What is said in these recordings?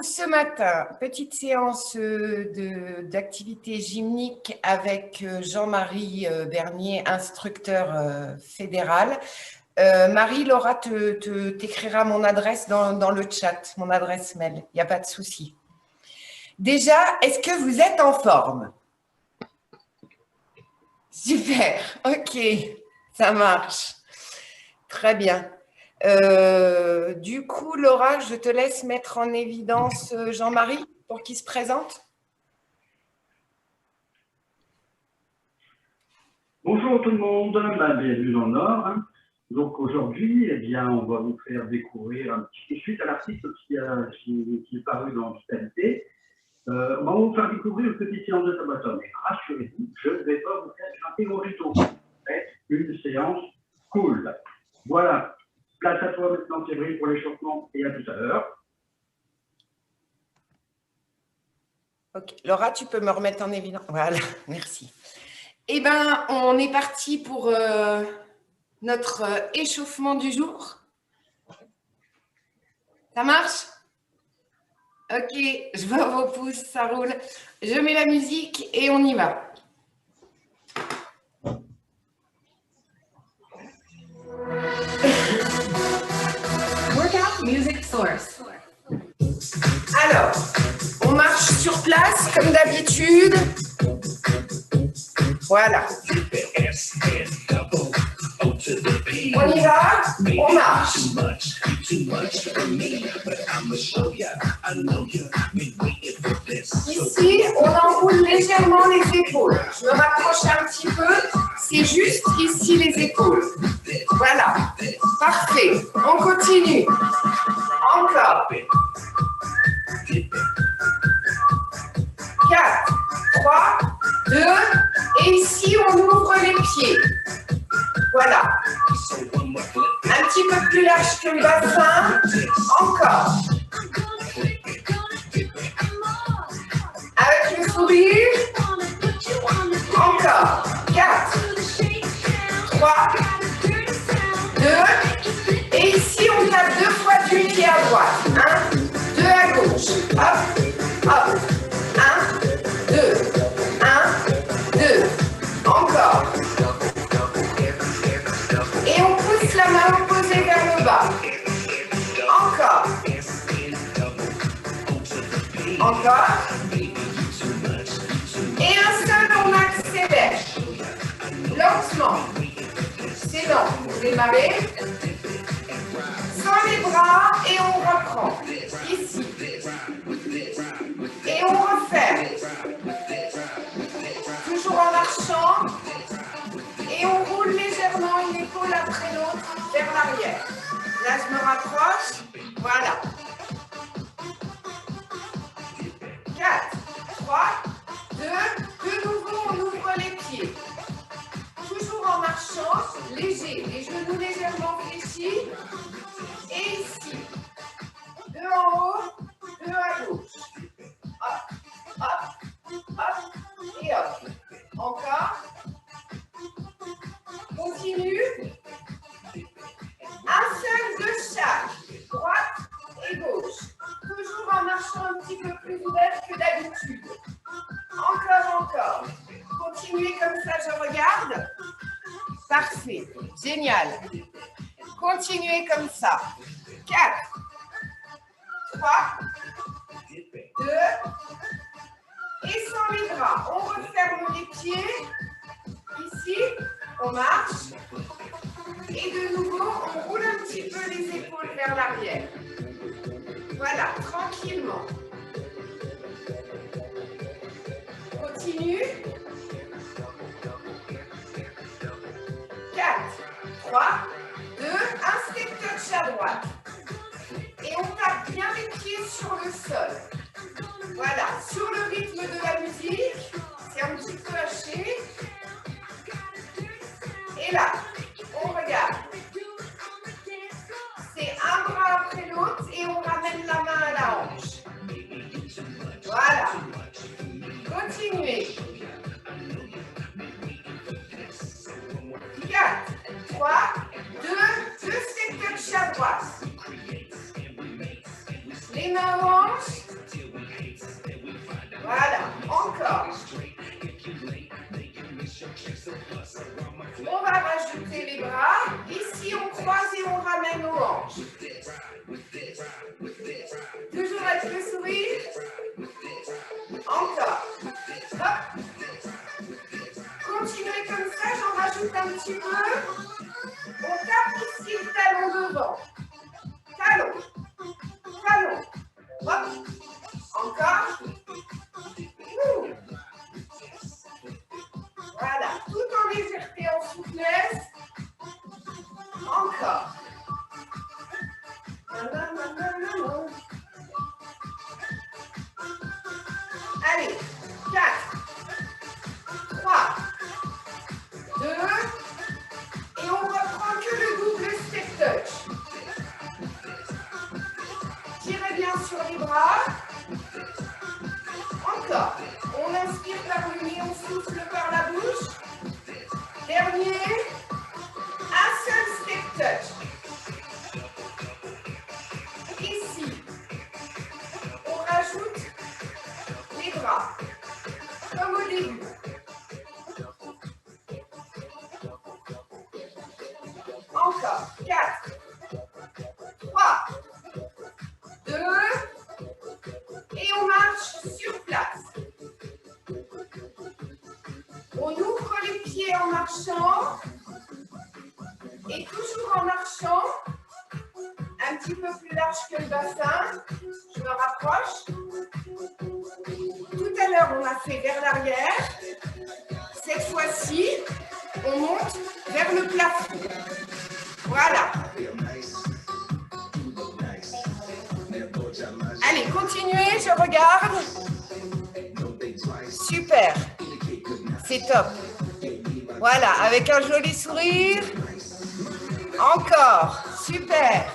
ce matin, petite séance d'activité gymnique avec Jean-Marie Bernier, instructeur fédéral. Marie, Laura t'écrira mon adresse dans le chat, mon adresse mail, il n'y a pas de souci. Déjà, est-ce que vous êtes en forme? Super, ok, ça marche. Très bien. Du coup, Laura, je te laisse mettre en évidence Jean-Marie pour qu'il se présente. Bonjour tout le monde, bienvenue dans le Nord. Donc aujourd'hui, eh bien, on va vous faire découvrir un petit peu suite à l'article qui est paru dans Vitalité. On va vous faire découvrir une petite séance de Tabata. Mais rassurez-vous, je ne vais pas vous faire grimper au rideau. C'est une séance cool. Voilà. Place à toi maintenant, Thierry, pour l'échauffement et à tout à l'heure. Ok, Laura, tu peux me remettre en évidence. Voilà, merci. Eh bien, on est parti pour notre échauffement du jour. Ça marche? Ok, je vois vos pouces, ça roule. Je mets la musique et on y va. Workout Music Source. Alors, on marche sur place comme d'habitude. Voilà. On y va, on marche. Ici, on enroule légèrement les épaules. Je me rapproche un petit peu. C'est juste ici les épaules. Voilà. Parfait. On continue. Encore. 4, 3, 2, et ici on ouvre les pieds. Voilà. Un petit peu plus large que le bassin. Encore. Avec le sourire. Encore. 4, 3, 2, et ici on tape 2 fois du pied à droite. 1, 2 à gauche. Hop, hop. 1, 2, 1, 2. Encore. Et on pousse la main opposée vers le bas. Encore. Encore. Et un seul, on accélère. Lentement. C'est lent. Vous démarrez. Sans les bras et on reprend. Ici. Et on refait. Toujours en marchant. Et on roule légèrement une épaule après l'autre vers l'arrière. Là, je me rapproche. Voilà. 4, 3, 2, de nouveau, on ouvre les pieds. Toujours en marchant, léger, les genoux légèrement fléchis. Et ici, 2 en haut, 2 à gauche. Hop, hop, hop, et hop. Encore. Continue. Un seul de chaque, droite et gauche. Toujours en marchant un petit peu plus ouvert que d'habitude. Encore. Continuez comme ça, je regarde. Parfait, génial. Continuez comme ça. 4, 3, 2, et sans les bras, on referme les pieds. Ici, on marche. Et de nouveau, on roule un petit peu les épaules vers l'arrière. Voilà, tranquillement. Continue. 4, 3, 2, un step touch à droite. Et on tape bien les pieds sur le sol. Voilà, sur le rythme de la musique, c'est un petit peu haché. Et là, on regarde. C'est un bras après l'autre et on ramène la main à la hanche. Voilà. Continuez. 4, 3, 2 step touch à droite. Les mains aux hanches. On va rajouter les bras. Ici, on croise et on ramène aux hanches. Toujours avec le sourire. Encore. Hop. Continuez comme ça, j'en rajoute un petit peu. On tape ici le talon devant. Talon. Talon. Hop. Encore. Voilà. Tout en légèreté, en souplesse. Encore. Allez. 4, 3, 2, et on reprend que le double step touch. Tirez bien sur les bras. Encore. On inspire par le nez, on souffle par la bouche. Dernier. Un seul step touch. Ici, on rajoute les bras, comme au début. Encore. 4, 3, 2, et on marche sur place. On ouvre les pieds en marchant. Et toujours en marchant, un petit peu plus large que le bassin. Je me rapproche. Tout à l'heure, on a fait vers l'arrière. Cette fois-ci, on monte vers le plafond. Voilà. Allez, continuez, je regarde. Super. C'est top. Voilà, avec un joli sourire. Encore. Super.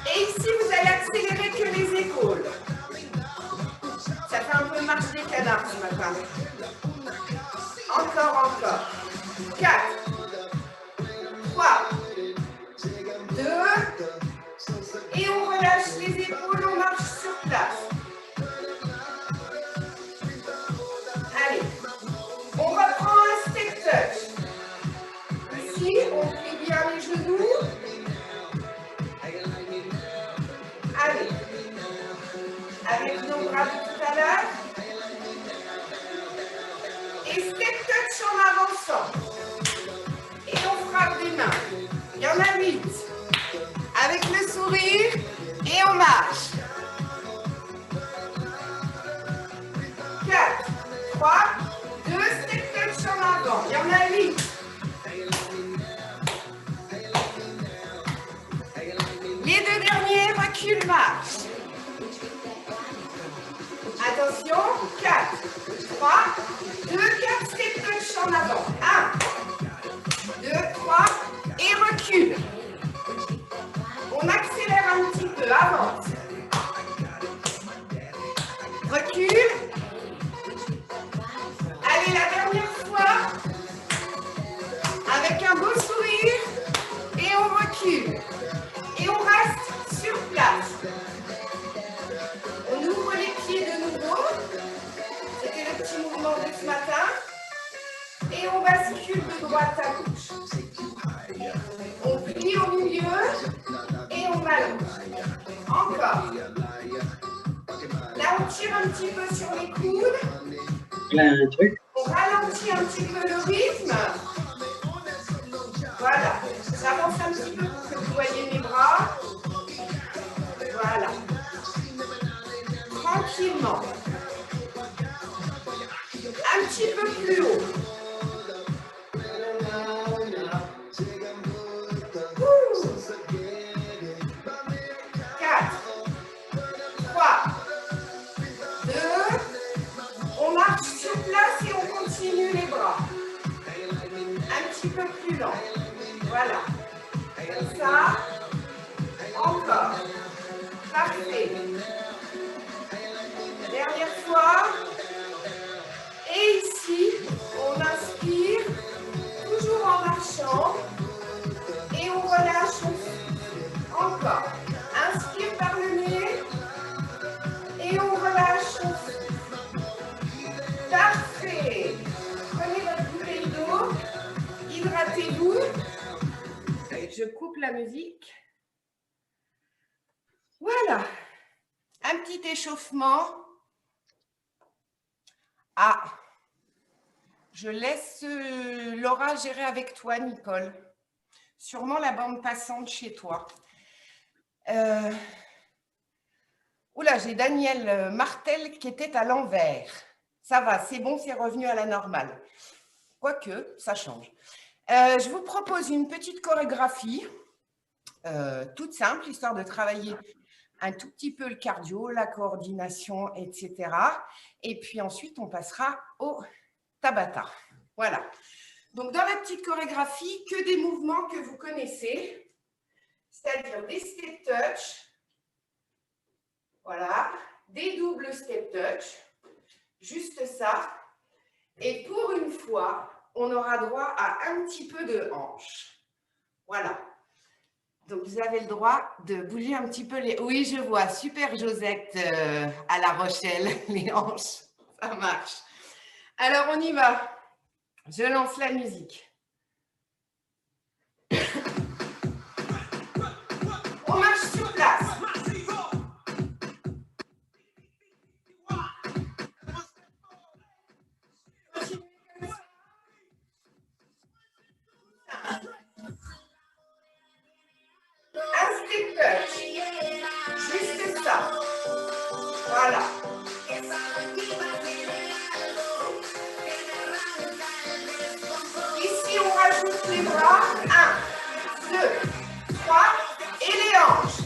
Et ici, vous allez accélérer que les épaules. Ça fait un peu marche des canards ce matin. Encore, encore. 4, 3, 2, et on relâche les épaules, on marche sur place. Allez, on reprend un step touch. Ici, on plie bien les genoux. Allez, avec nos bras de tout à l'heure. Et step touch en avançant. Et on frappe des mains. Il y en a 8. Avec le sourire, et on marche. 4, 3, 2, step touch en avant. Il y en a 8. Les deux derniers, recul, marche. Attention, 4, 3, 2, 4, step touch en avant. 1, 2, 3, et recule. On accélère un petit peu, avance. Recule. Allez, la dernière fois. Avec un beau sourire. Et on recule. Et on reste sur place. On ouvre les pieds de nouveau. C'était le petit mouvement de ce matin. Et on bascule de droite à gauche. On plie au milieu. Et on allonge. Encore. Là, on tire un petit peu sur les coudes. On ralentit un petit peu le rythme. Voilà. J'avance un petit peu pour que vous voyez mes bras. Voilà. Tranquillement. Un petit peu plus haut. 4, 3, 2, on marche sur place et on continue les bras. Un petit peu plus lent. Voilà. Comme ça. Encore. Parfait. Dernière fois. Et ici, on inspire, toujours en marchant. Et on relâche. Encore. Inspire par le nez. Et on relâche. Parfait. Prenez Hydratez-vous. Je coupe la musique. Voilà. Un petit échauffement. Ah, je laisse Laura gérer avec toi, Nicole. Sûrement la bande passante chez toi. Oula, j'ai Daniel Martel qui était à l'envers. Ça va, c'est bon, c'est revenu à la normale. Quoique, ça change. Je vous propose une petite chorégraphie, toute simple, histoire de travailler un tout petit peu le cardio, la coordination, etc. Et puis ensuite, on passera au Tabata. Voilà. Donc, dans la petite chorégraphie, que des mouvements que vous connaissez, c'est-à-dire des step touch, voilà, des doubles step touch, juste ça. Et pour une fois, on aura droit à un petit peu de hanche. Voilà. Donc, vous avez le droit de bouger un petit peu les... Oui, je vois. Super, Josette, à La Rochelle, les hanches. Ça marche. Alors, on y va. Je lance la musique. On marche sur place. Un step touch. Juste ça. Voilà. Ici, on rajoute les bras. 1, 2, 3 et les hanches.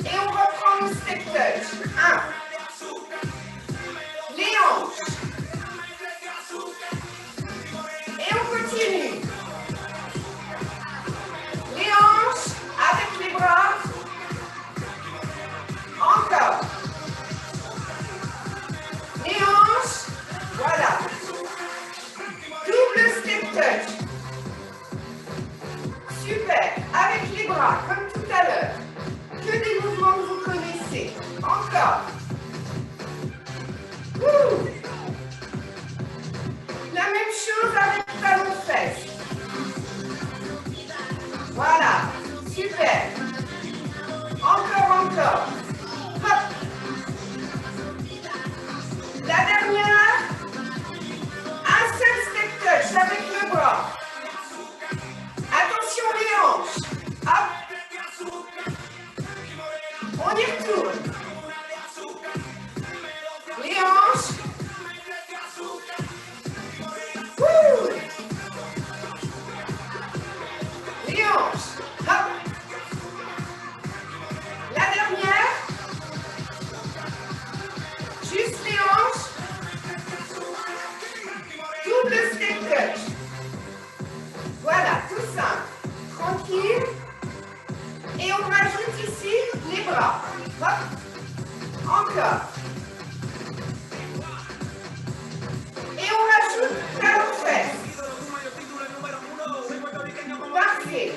Et on reprend le step touch. 1. Les hanches. Et on continue. Les hanches avec les bras. Encore. Les hanches. Voilà. Double step touch. Super. Avec les bras, comme tout à l'heure. Que des mouvements que vous connaissez. Encore. Ouh. La même chose avec talon-fesse. Voilà. Super. Encore. Hop. La dernière. Un seul step touch avec le bras. Attention les hanches. Hop. On y retourne. Les hanches. Ouh. Les hanches. Hop. La dernière. Juste les hanches. Double step touch. Voilà, tout simple. Tranquille. Et on rajoute ici les bras. Hop. Encore. Et on rajoute talon-fesse. Parfait.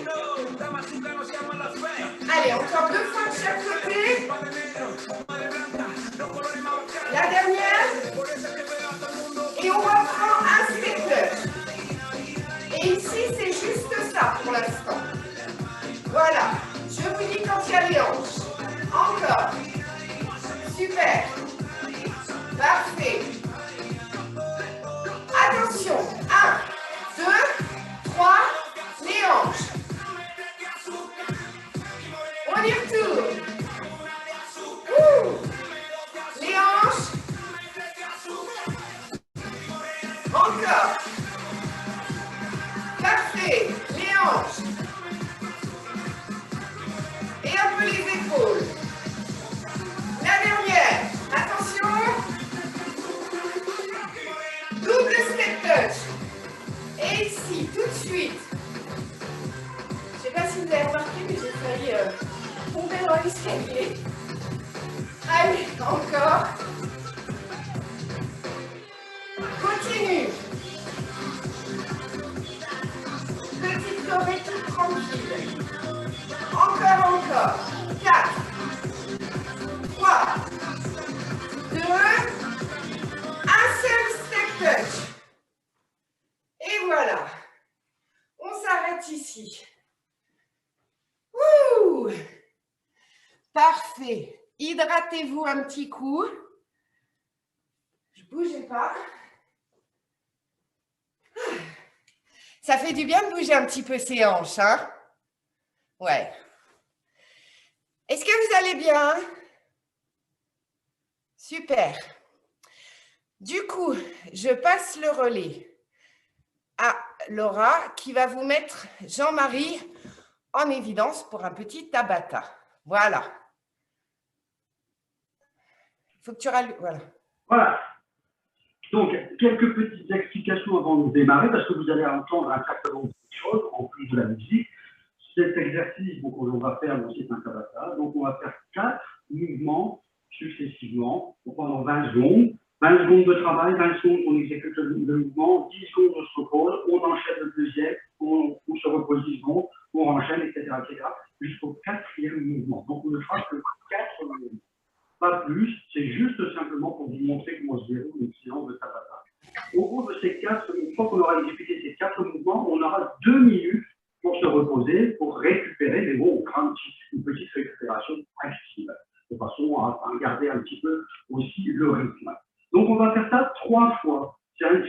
Allez, encore 2 fois de chaque côté. La dernière. Et on reprend un step touch. Et ici, c'est juste ça pour l'instant. Voilà. Je vous dis quand il y a les hanches. Encore. Super. Parfait. Attention. 1, 2, 3. Les hanches. On y retourne. Ouh. Les hanches. Encore. Parfait. Les hanches. Et un peu les épaules. La dernière. Attention. Double step touch. Et ici, tout de suite. Je ne sais pas si vous avez remarqué, mais j'ai failli tomber dans l'escalier. Allez, encore. Continue. Petite choré toute tranquille. Encore. 4, 3, 2, un seul step touch. Et voilà. s'arrête ici. Ouh. Parfait. Hydratez-vous un petit coup. Ne bougez pas. Ça fait du bien de bouger un petit peu ses hanches, hein? Ouais. Est-ce que vous allez bien? Super. Du coup, je passe le relais à Laura qui va vous mettre Jean-Marie en évidence pour un petit Tabata. Voilà. Il faut que tu rallumes. Voilà. Voilà. Donc, quelques petites explications avant de démarrer, parce que vous allez entendre un certain nombre de choses en plus de la musique. Cet exercice on va faire, c'est un Tabata. Donc, on va faire 4 mouvements successivement pendant 20 secondes. 20 secondes de travail, 20 secondes, on exécute le mouvement, 10 secondes, on se repose, on enchaîne le deuxième, on se repose 10 secondes, on enchaîne, etc., jusqu'au 4e mouvement. Donc, on ne fera que 4 mouvements. Pas plus, c'est juste simplement pour vous montrer comment se déroule une séance de Tabata. Au cours de ces 4, une fois qu'on aura exécuté ces 4 mouvements, on aura 2 minutes pour se reposer, pour récupérer, mais bon, on fera une petite récupération active, de façon à garder un petit peu aussi le rythme. Donc, on va faire ça 3 fois. C'est un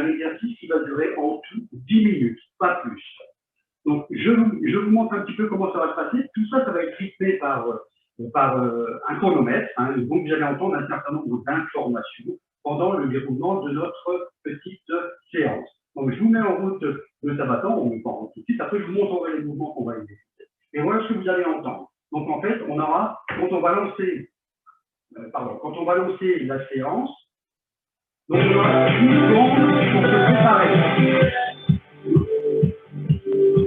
exercice qui va durer en tout 10 minutes, pas plus. Donc, je vous montre un petit peu comment ça va se passer. Tout ça, ça va être rythmé par un chronomètre. Hein. Donc, vous allez entendre un certain nombre d'informations pendant le déroulement de notre petite séance. Donc, je vous mets en route le Tabata, on met pas en route tout de suite. Après, je vous montrerai les mouvements qu'on va exécuter. Et voilà ce que vous allez entendre. Donc, en fait, on aura, quand on va lancer la séance, donc on aura 10 secondes pour se préparer.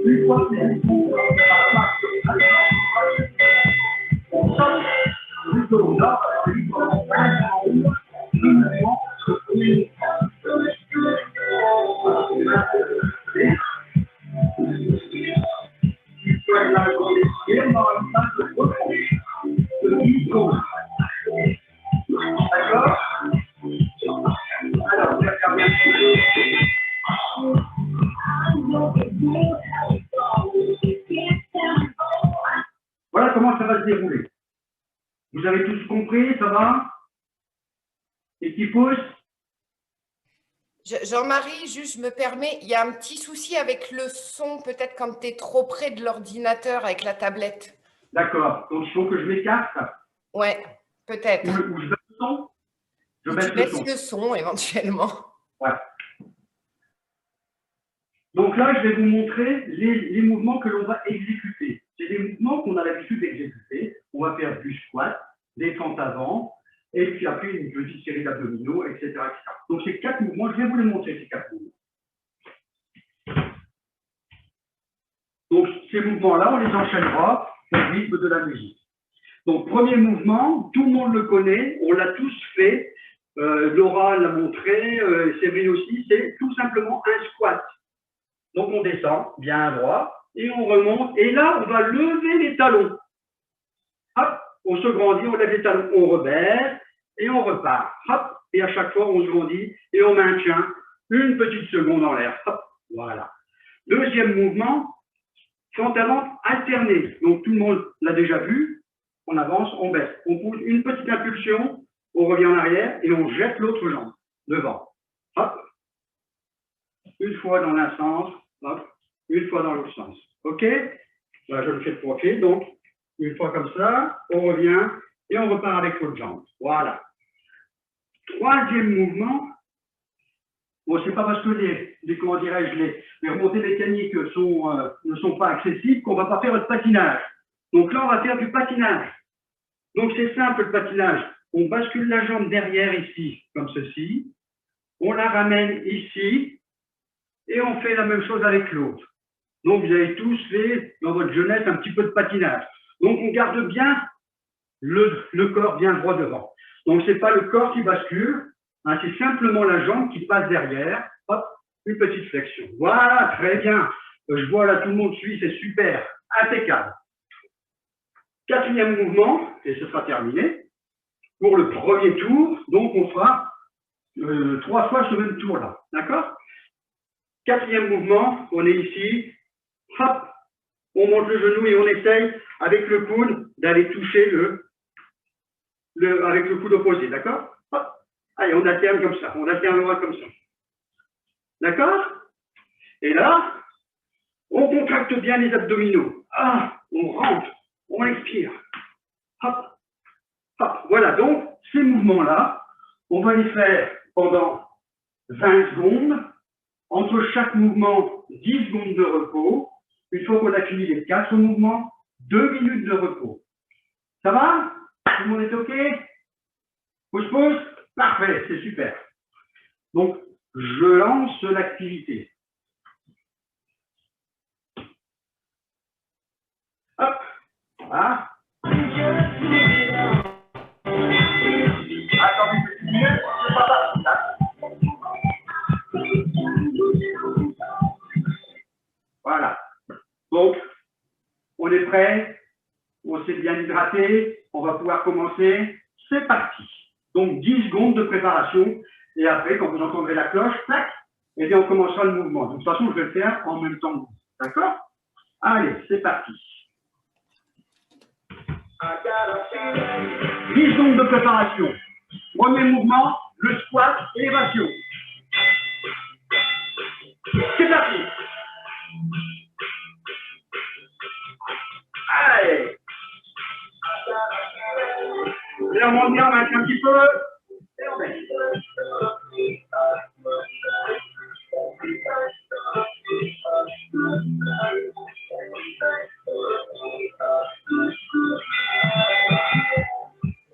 Une fois que c'est bon, on saute jusqu'au haut. Là, d'accord? Alors, voilà comment ça va se dérouler. Vous avez tous compris, ça va? Et qui pousse? Jean-Marie, juste, je me permets, il y a un petit souci avec le son, peut-être quand tu es trop près de l'ordinateur avec la tablette. D'accord. Donc, il faut que je m'écarte? Ouais, peut-être. Ou je baisse le son? Je baisse le son, éventuellement. Ouais. Donc là, je vais vous montrer les mouvements que l'on va exécuter. C'est des mouvements qu'on a l'habitude d'exécuter. On va faire du squat, des fentes avant, et puis après une petite série d'abdominaux, etc., etc. Donc ces 4 mouvements, je vais vous les montrer, ces 4 mouvements. Donc ces mouvements-là, on les enchaînera au rythme de la musique. Donc premier mouvement, tout le monde le connaît, on l'a tous fait. Laura l'a montré, Séverine aussi, c'est tout simplement un squat. Donc on descend bien à droite et on remonte. Et là, on va lever les talons. Hop, on se grandit, on lève les talons, on rebaisse et on repart. Hop, et à chaque fois, on se grandit et on maintient une petite seconde en l'air. Hop, voilà. Deuxième mouvement, fente avant alternée. Donc tout le monde l'a déjà vu. On avance, on baisse. On pousse une petite impulsion, on revient en arrière et on jette l'autre jambe devant. Hop. Une fois dans l'un sens, hop, une fois dans l'autre sens. OK? Là, je le fais de profil. Donc, une fois comme ça, on revient et on repart avec l'autre jambe. Voilà. Troisième mouvement. Bon, c'est pas parce que les remontées mécaniques ne sont pas accessibles qu'on ne va pas faire le patinage. Donc là, on va faire du patinage. Donc, c'est simple le patinage. On bascule la jambe derrière ici, comme ceci. On la ramène ici. Et on fait la même chose avec l'autre. Donc, vous avez tous fait, dans votre jeunesse, un petit peu de patinage. Donc, on garde bien le corps bien droit devant. Donc, ce n'est pas le corps qui bascule, hein, c'est simplement la jambe qui passe derrière. Hop, une petite flexion. Voilà, très bien. Je vois là, tout le monde suit, c'est super. Impeccable. Quatrième mouvement, et ce sera terminé. Pour le premier tour, donc on fera 3 fois ce même tour-là. D'accord? 4e mouvement, on est ici. Hop, on monte le genou et on essaye avec le coude d'aller toucher avec le coude opposé, d'accord? Hop, allez, on alterne comme ça, on alternera comme ça. D'accord? Et là, on contracte bien les abdominaux. Ah, on rentre, on expire. Hop, hop. Voilà, donc ces mouvements-là, on va les faire pendant 20 secondes. Entre chaque mouvement, 10 secondes de repos. Une fois qu'on a fini les 4 mouvements, 2 minutes de repos. Ça va? Tout le monde est OK? Pouce-pouce? Parfait, c'est super. Donc, je lance l'activité. Hop, voilà. Attendez une petite minute, c'est pas parti là. Voilà. Donc, on est prêt, on s'est bien hydraté, on va pouvoir commencer. C'est parti. Donc, 10 secondes de préparation. Et après, quand vous entendrez la cloche, tac, et bien on commencera le mouvement. De toute façon, je vais le faire en même temps que vous. D'accord? Allez, c'est parti. 10 secondes de préparation. Premier mouvement, le squat et évasion. C'est parti. Allez. Et on monte bien, on marche un petit peu. Et on baisse.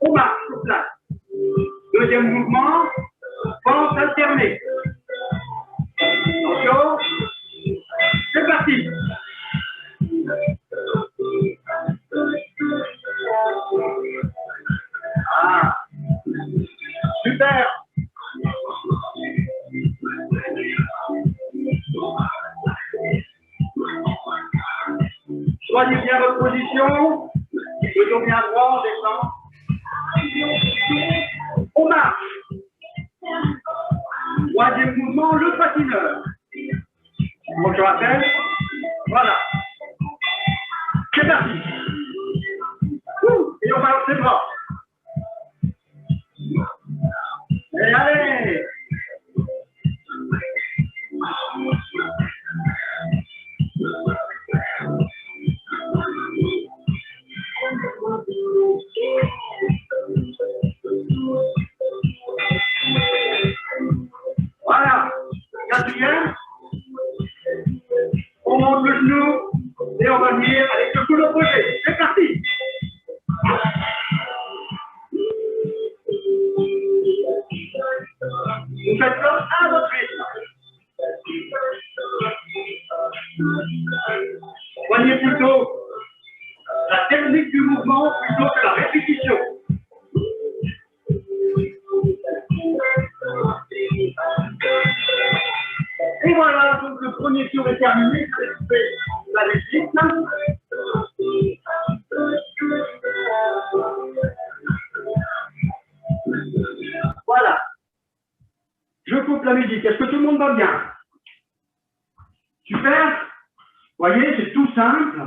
On marche sur place. Deuxième mouvement, pente alternée. Attention. C'est parti. Ah, super. Soignez bien votre position. Faisons bien droit, on descend. On marche. Troisième mouvement, le patineur. Donc je rappelle. Voilà. C'est parti. Et on balance les bras. Et allez. Voilà. Quatrième. On monte le genou et on va venir avec le coude opposé. C'est parti. Vous faites ça à votre rythme. Voyez plutôt la technique du mouvement plutôt que la répétition. Et voilà, donc le premier tour est terminé. Je vais couper la musique. Voilà. Je coupe la musique. Est-ce que tout le monde va bien? Super. Vous voyez, c'est tout simple.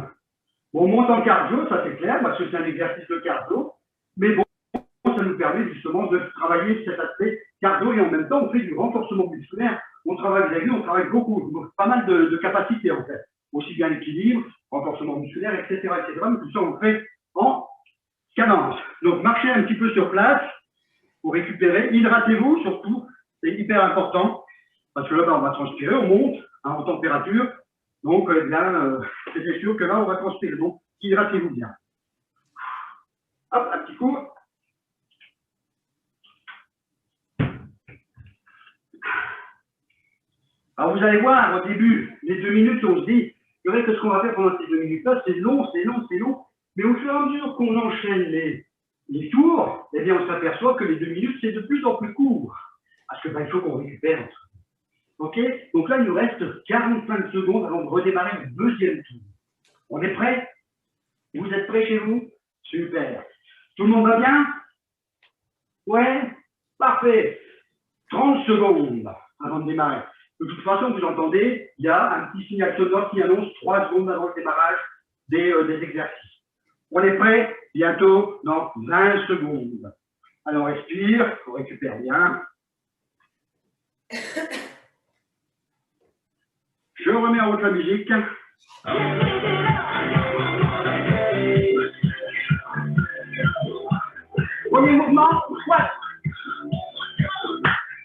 Bon, on monte en cardio, ça c'est clair, parce que c'est un exercice de cardio. Mais bon, ça nous permet justement de travailler cet aspect cardio et en même temps, on fait du renforcement musculaire. On travaille, vous avez vu, on travaille beaucoup, pas mal de capacités en fait. Aussi bien l'équilibre, renforcement musculaire, etc., etc. Mais tout ça, on le fait en cadence. Donc, marchez un petit peu sur place pour récupérer. Hydratez-vous surtout, c'est hyper important. Parce que là, on va transpirer, on monte en température. Donc, c'est sûr que là, on va transpirer. Donc, hydratez-vous bien. Hop, un petit coup. Alors, vous allez voir, au début, les 2 minutes, on se dit, c'est vrai que ce qu'on va faire pendant ces 2 minutes-là, c'est long, c'est long, c'est long. Mais au fur et à mesure qu'on enchaîne les tours, eh bien, on s'aperçoit que les 2 minutes, c'est de plus en plus court. Parce que, il faut qu'on récupère. OK? Donc là, il nous reste 45 secondes avant de redémarrer le deuxième tour. On est prêt? Vous êtes prêts chez vous? Super. Tout le monde va bien? Ouais? Parfait. 30 secondes avant de démarrer. De toute façon, vous entendez, il y a un petit signal sonore qui annonce 3 secondes avant le démarrage des exercices. On est prêt? Bientôt dans 20 secondes. Alors, on respire, on récupère bien. Je remets en route la musique. Premier mouvement, squat.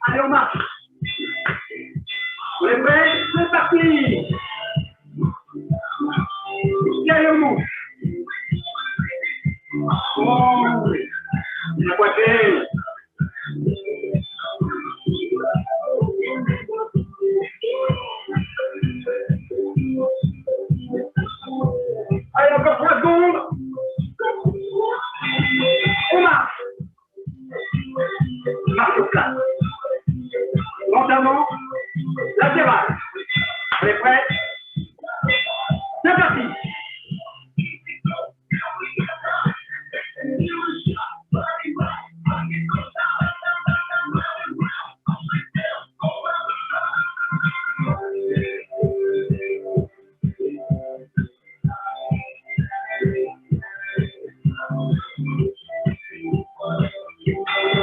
Allez, on marche. On est prêt? C'est parti. Derrière nous. Oh, la poitrine. Allez, encore 3 secondes. On marche. Marche au plat. Lentement. Latéral. On est prêt? C'est parti.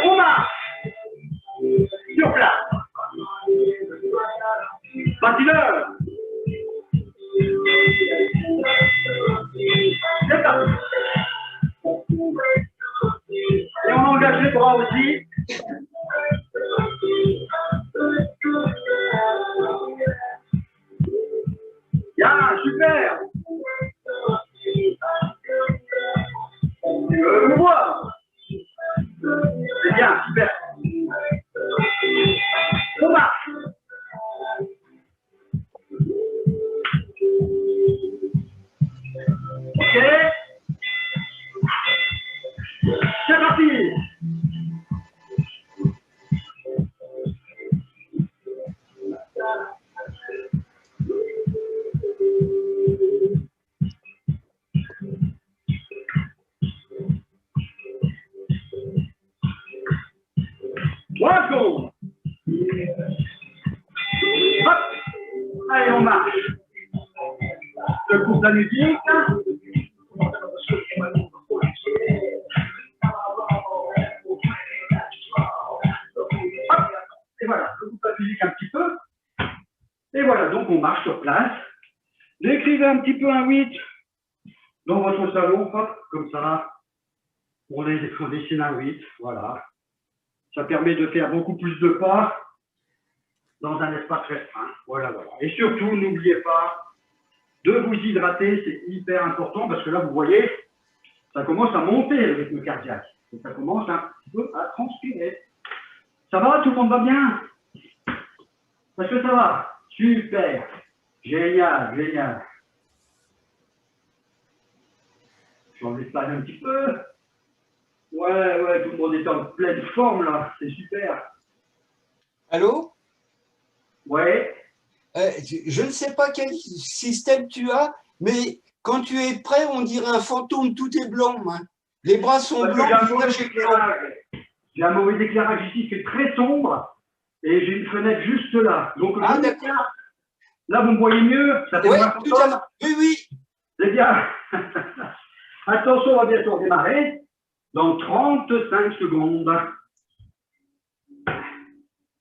On marche. Sur place. Patineur. C'est parti. Et on engage les bras aussi. Bien, super. Je veux vous voir. C'est bien, super. On marche. Ok. C'est parti. Secondes. Hop. Allez, on marche. Je coupe la musique. Hop. Et voilà, je coupe la musique un petit peu. Et voilà, donc on marche sur place. Décrivez un petit peu un 8 dans votre salon, hop, comme ça. On dessine un 8, voilà. Ça permet de faire beaucoup plus de pas dans un espace restreint. Voilà, voilà. Et surtout, n'oubliez pas de vous hydrater, c'est hyper important parce que là, vous voyez, ça commence à monter le rythme cardiaque. Et ça commence un petit peu à transpirer. Ça va? Tout le monde va bien? Parce que ça va? Super! Génial, génial. J'en espagne un petit peu. Ouais, ouais, tout le monde est en pleine forme là, c'est super. Allô? Ouais. Je ne sais pas quel système tu as, mais quand tu es prêt, on dirait un fantôme, tout est blanc. Hein. Les bras sont blancs. J'ai un mauvais éclairage ici, c'est très sombre, et j'ai une fenêtre juste là. Donc, ah, d'accord. Là, vous me voyez mieux, ça fait moins fantôme. Oui, oui. C'est bien. Attention, on va bientôt redémarrer. Dans 35 secondes.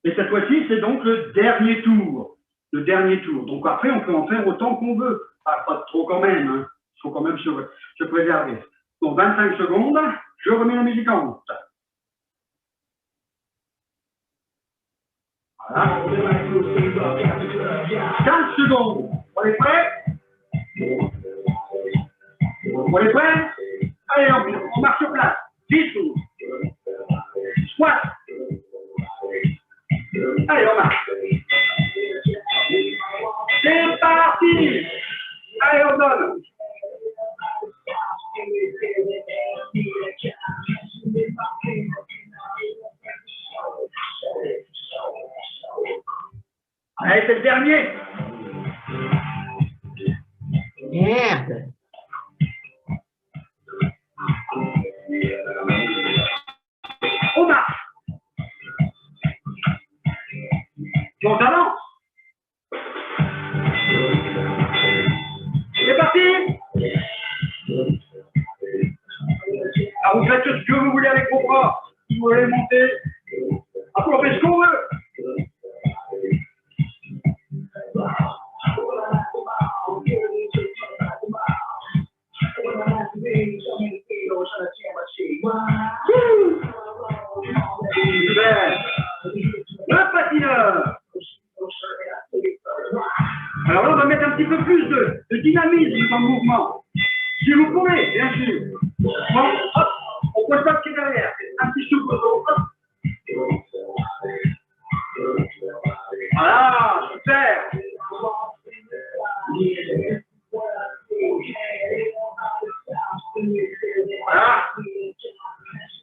Et cette fois-ci, c'est donc le dernier tour. Le dernier tour. Donc après, on peut en faire autant qu'on veut. Ah, pas trop quand même. Hein. Il faut quand même se préserver. Donc 25 secondes, je remets la musique en route. Voilà. 15 secondes. On est prêts? On est prêts? Allez, on marche sur place. 10 tours. Squat. Allez, on marche. C'est parti. Allez, on donne. Allez, c'est le dernier. Merde. On marche. On avance. vous voulez monter. Après, on fait ce qu'on veut. Super. Le patineur. Alors là, on va mettre un petit peu plus de dynamisme dans le mouvement. Si vous pouvez, bien sûr. Bon, hop, on pose pas le pied derrière. Un petit souffle. Hop. Voilà, super. Voilà.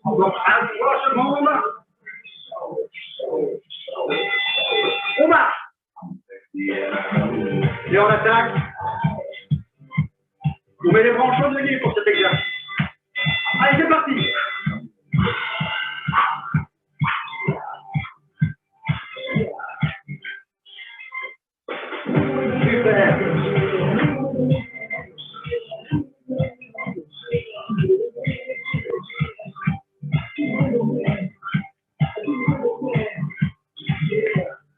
Donc, accrochement, on marche. On marche. Et on attaque. On met les branchons de ligne pour cet exercice. Allez, c'est parti. Super.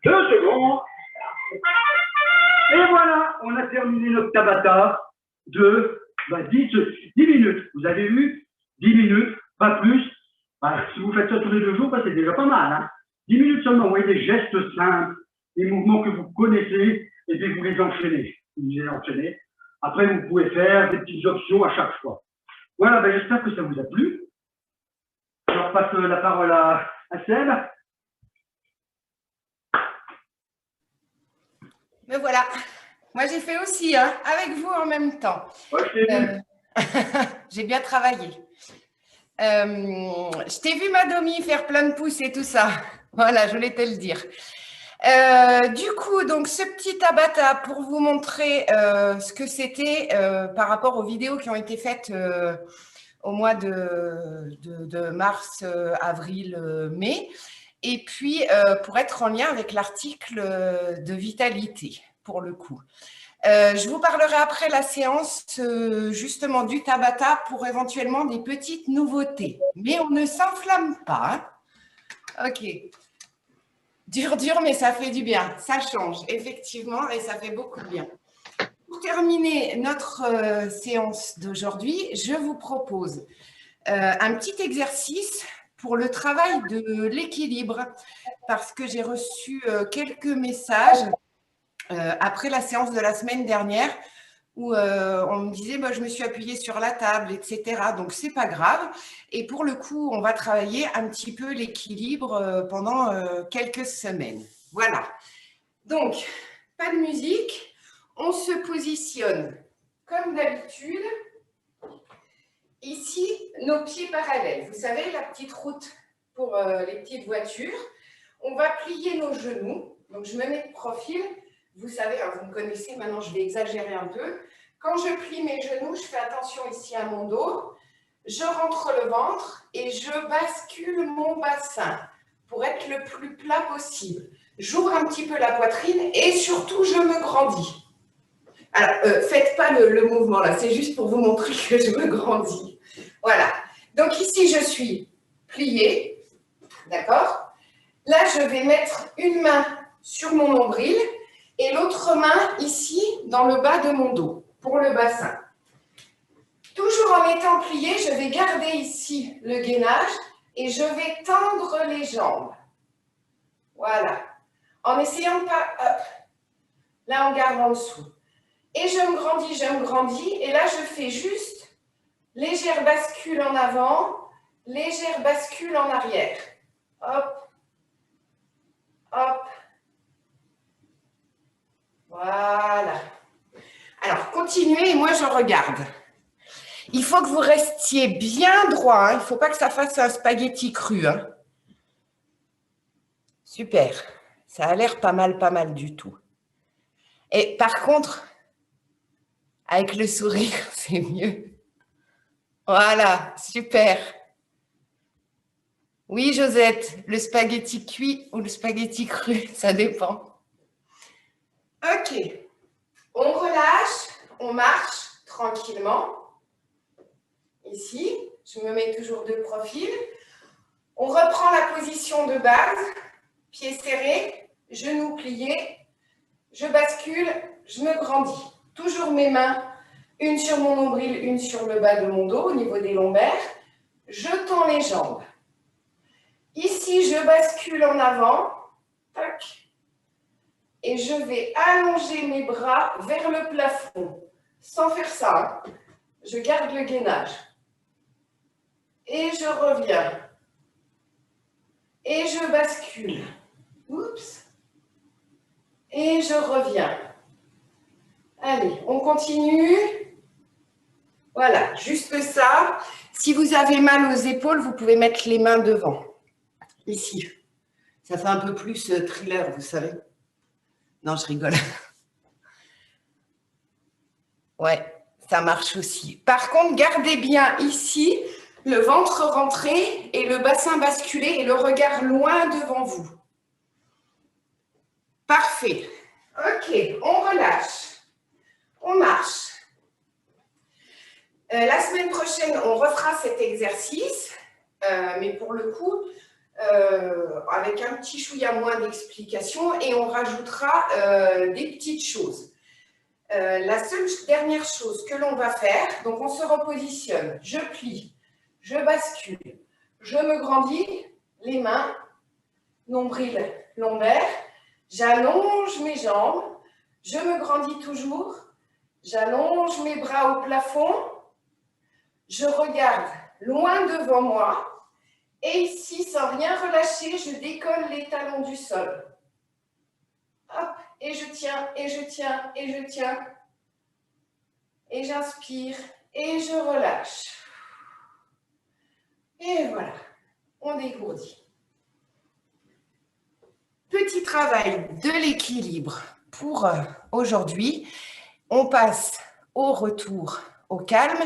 Deux secondes. Et voilà, on a terminé notre Tabata de 10 minutes. Vous avez vu 10 minutes, pas plus. Bah, si vous faites ça tous les 2 jours, bah, c'est déjà pas mal. Hein. 10 minutes seulement, vous voyez des gestes simples, des mouvements que vous connaissez, et puis vous les enchaînez. Vous les enchaînez. Après, vous pouvez faire des petites options à chaque fois. Voilà, ben, j'espère que ça vous a plu. Je repasse la parole à Seb. Mais voilà, moi j'ai fait aussi, hein, avec vous en même temps. Ouais, J'ai bien travaillé. Je t'ai vu, Madomi, faire plein de pouces et tout ça. Voilà, je voulais te le dire. Du coup, donc ce petit Tabata pour vous montrer ce que c'était par rapport aux vidéos qui ont été faites au mois de mars, avril, mai. Et puis, pour être en lien avec l'article de vitalité, pour le coup. Je vous parlerai après la séance justement du Tabata pour éventuellement des petites nouveautés. Mais on ne s'enflamme pas. Hein. Ok. Dur, mais ça fait du bien. Ça change, effectivement, et ça fait beaucoup de bien. Pour terminer notre séance d'aujourd'hui, je vous propose un petit exercice pour le travail de l'équilibre, parce que j'ai reçu quelques messages après la séance de la semaine dernière où on me disait je me suis appuyée sur la table, etc. Donc, ce n'est pas grave. Et pour le coup, on va travailler un petit peu l'équilibre pendant quelques semaines. Voilà. Donc, pas de musique. On se positionne comme d'habitude. Ici, nos pieds parallèles. Vous savez, la petite route pour les petites voitures. On va plier nos genoux. Donc, je me mets de profil. Vous savez, hein, vous me connaissez, maintenant je vais exagérer un peu. Quand je plie mes genoux, je fais attention ici à mon dos. Je rentre le ventre et je bascule mon bassin pour être le plus plat possible. J'ouvre un petit peu la poitrine et surtout, je me grandis. Alors, faites pas le mouvement là, c'est juste pour vous montrer que je me grandis. Voilà. Donc ici, je suis pliée, d'accord? Là, je vais mettre une main sur mon nombril et l'autre main ici, dans le bas de mon dos, pour le bassin. Toujours en étant pliée, je vais garder ici le gainage et je vais tendre les jambes. Voilà. En essayant de pas... Hop. Là, on garde en dessous. Et je me grandis. Et là, je fais juste légère bascule en avant, légère bascule en arrière. Hop. Hop. Voilà. Alors, continuez et moi, je regarde. Il faut que vous restiez bien droit. Hein. Il ne faut pas que ça fasse un spaghetti cru. Hein. Super. Ça a l'air pas mal du tout. Et par contre, avec le sourire, c'est mieux. Voilà, super. Oui, Josette, le spaghetti cuit ou le spaghetti cru, ça dépend. Ok. On relâche, on marche tranquillement. Ici, je me mets toujours de profil. On reprend la position de base, pieds serrés, genoux pliés, je bascule, je me grandis. Toujours mes mains, une sur mon nombril, une sur le bas de mon dos, au niveau des lombaires. Je tends les jambes. Ici, je bascule en avant. Tac. Et je vais allonger mes bras vers le plafond. Sans faire ça, hein. Je garde le gainage. Et je reviens. Et je bascule. Oups. Et je reviens. Allez, on continue. Voilà, juste ça. Si vous avez mal aux épaules, vous pouvez mettre les mains devant. Ici. Ça fait un peu plus thriller, vous savez. Non, je rigole. Ouais, ça marche aussi. Par contre, gardez bien ici le ventre rentré et le bassin basculé et le regard loin devant vous. Parfait. Ok, on relâche. On marche. La semaine prochaine, on refera cet exercice, mais pour le coup, avec un petit chouïa moins d'explications et on rajoutera des petites choses. La seule dernière chose que l'on va faire, donc on se repositionne, je plie, je bascule, je me grandis, les mains, nombril, lombaire, j'allonge mes jambes, je me grandis toujours, j'allonge mes bras au plafond, je regarde loin devant moi et ici, sans rien relâcher, je décolle les talons du sol. Hop, et je tiens, et je tiens, et je tiens. Et j'inspire, et je relâche. Et voilà, on dégourdit. Petit travail de l'équilibre pour aujourd'hui. On passe au retour au calme.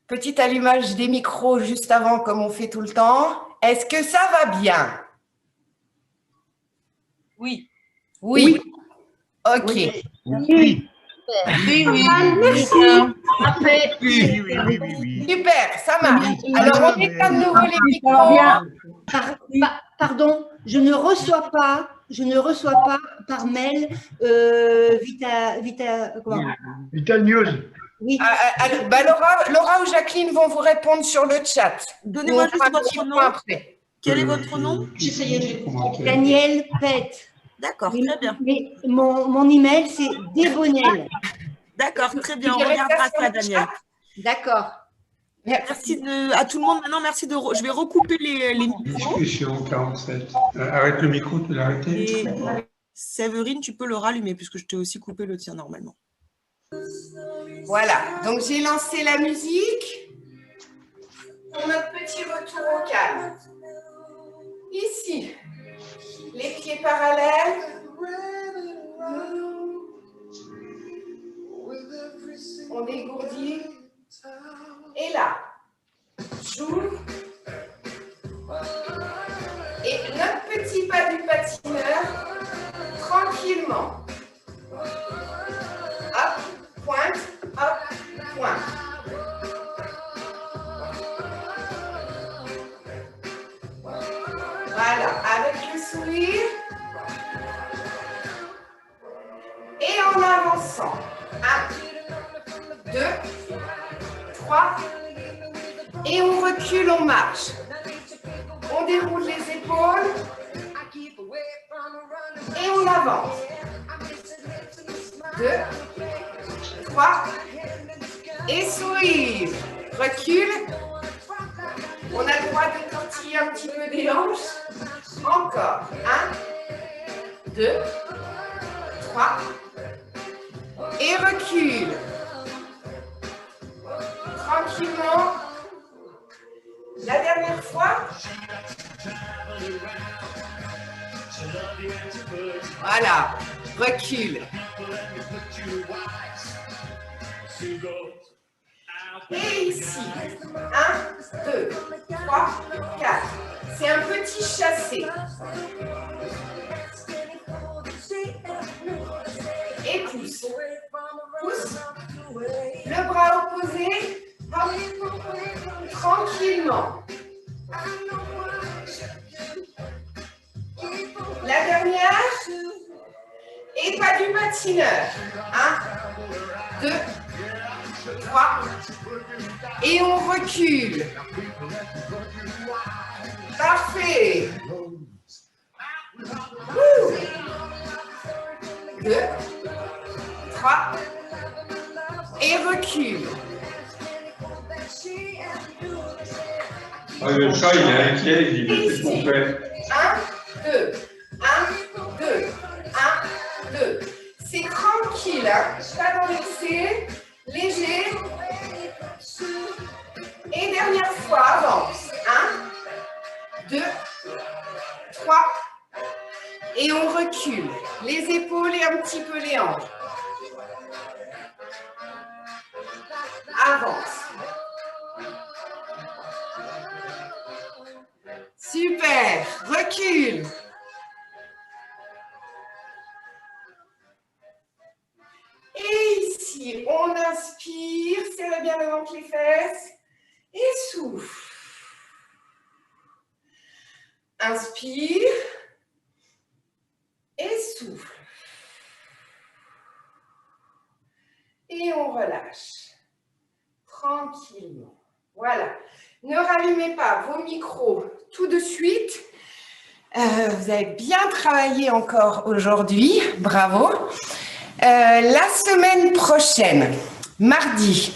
Petit allumage des micros juste avant, comme on fait tout le temps. Est-ce que ça va bien? Oui. Oui. Ok. Oui. Oui. Merci. Oui. Super, ça marche. Alors, on éteint de nouveau les micros. Pardon, je ne reçois pas par mail Vital News. Oui. Bah, Laura ou Jacqueline vont vous répondre sur le chat. Donnez-moi On fera juste un petit votre point nom. après. Quel est votre nom? Daniel Pett. D'accord, très bien. Mais mon email, c'est Débonel. D'accord, très bien. On Vous direz regardera ça sur ça, le Daniel. chat. D'accord. Merci à tout le monde. Maintenant, merci de. Je vais recouper les micros. Discussion 47. Arrête le micro, tu peux l'arrêter. Et Séverine, tu peux le rallumer puisque je t'ai aussi coupé le tien normalement. Voilà, donc j'ai lancé la musique pour notre petit retour au calme. Ici, les pieds parallèles. On dégourdit. Et là, j'ouvre. Et notre petit pas du patineur, tranquillement. Hop, pointe, hop, pointe. Voilà, avec le sourire. Et en avançant. 1, 2, 3. Et on recule, on marche. On déroule les épaules. Et on avance. 2, 3. Et sourire. Recule. On a le droit de tortiller un petit peu des hanches. Encore. 1, 2, 3. Et recule. Tranquillement. La dernière fois. Voilà. Recule. Et ici. 1, 2, 3, 4. C'est un petit chassé. Et pousse. Pousse. Le bras opposé. Hop. Tranquillement. patineur. 1, 2, 3. Et on recule. Parfait. 2, 3. Et recule. Le chat, il est inquiet, il dit, qu'est-ce qu'on fait? 1, 2, 1, 2, 1, 2. C'est tranquille, hein? Pas d'enlacer, léger. Et dernière fois, avance. 1, 2, 3. Et on recule. Les épaules et un petit peu les hanches. Avance. Super. Recule. Et ici, on inspire, serrez bien le ventre, les fesses. Et souffle. Inspire. Et souffle. Et on relâche. Tranquillement. Voilà. Ne rallumez pas vos micros tout de suite. Vous avez bien travaillé encore aujourd'hui. Bravo. La semaine prochaine, mardi,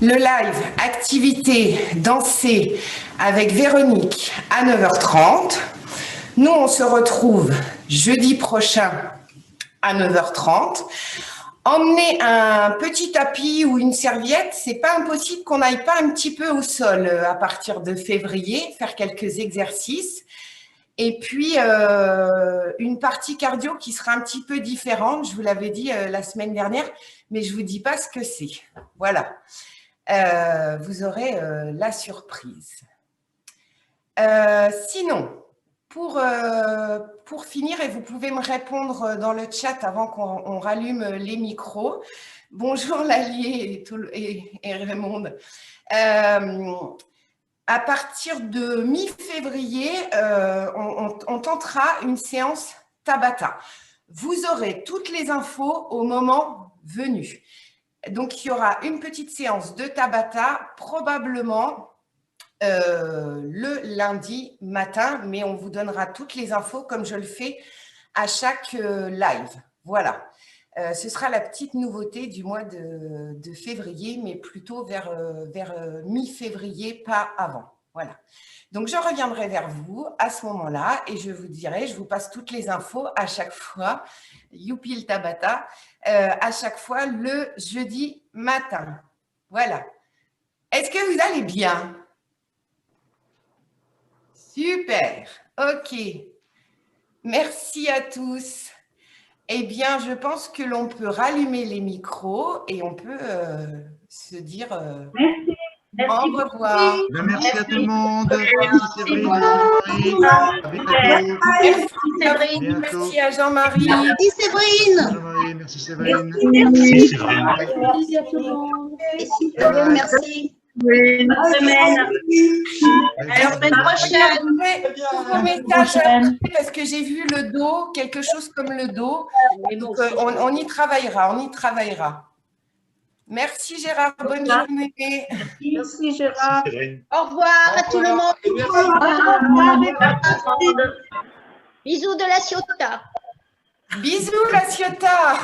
le live activité danser avec Véronique à 9h30. Nous, on se retrouve jeudi prochain à 9h30. Emmenez un petit tapis ou une serviette, c'est pas impossible qu'on n'aille pas un petit peu au sol à partir de février, faire quelques exercices. Et puis, une partie cardio qui sera un petit peu différente, je vous l'avais dit la semaine dernière, mais je ne vous dis pas ce que c'est. Voilà, vous aurez la surprise. Sinon, pour finir, et vous pouvez me répondre dans le chat avant qu'on rallume les micros. Bonjour Lalier et Raymond. À partir de mi-février, on tentera une séance Tabata. Vous aurez toutes les infos au moment venu. Donc, il y aura une petite séance de Tabata, probablement le lundi matin, mais on vous donnera toutes les infos comme je le fais à chaque live. Voilà. Ce sera la petite nouveauté du mois de février, mais plutôt vers mi-février, pas avant. Voilà. Donc, je reviendrai vers vous à ce moment-là et je vous dirai, je vous passe toutes les infos à chaque fois, youpi le Tabata, à chaque fois le jeudi matin. Voilà. Est-ce que vous allez bien? Super. OK. Merci à tous. Eh bien, je pense que l'on peut rallumer les micros et on peut se dire au revoir. Merci à tout le monde. Merci à Jean-Marie. Merci Séverine. Merci Séverine. Merci Séverine. Merci à tout le monde. Merci. Bonne semaine. Alors, semaine prochaine. vos messages après, parce que j'ai vu le dos, quelque chose comme le dos. Donc, on y travaillera, on y travaillera. Merci Gérard, bonne journée. Merci Gérard. Au revoir à tout le monde. Bisous de la Ciotat. Bisous la Ciotat.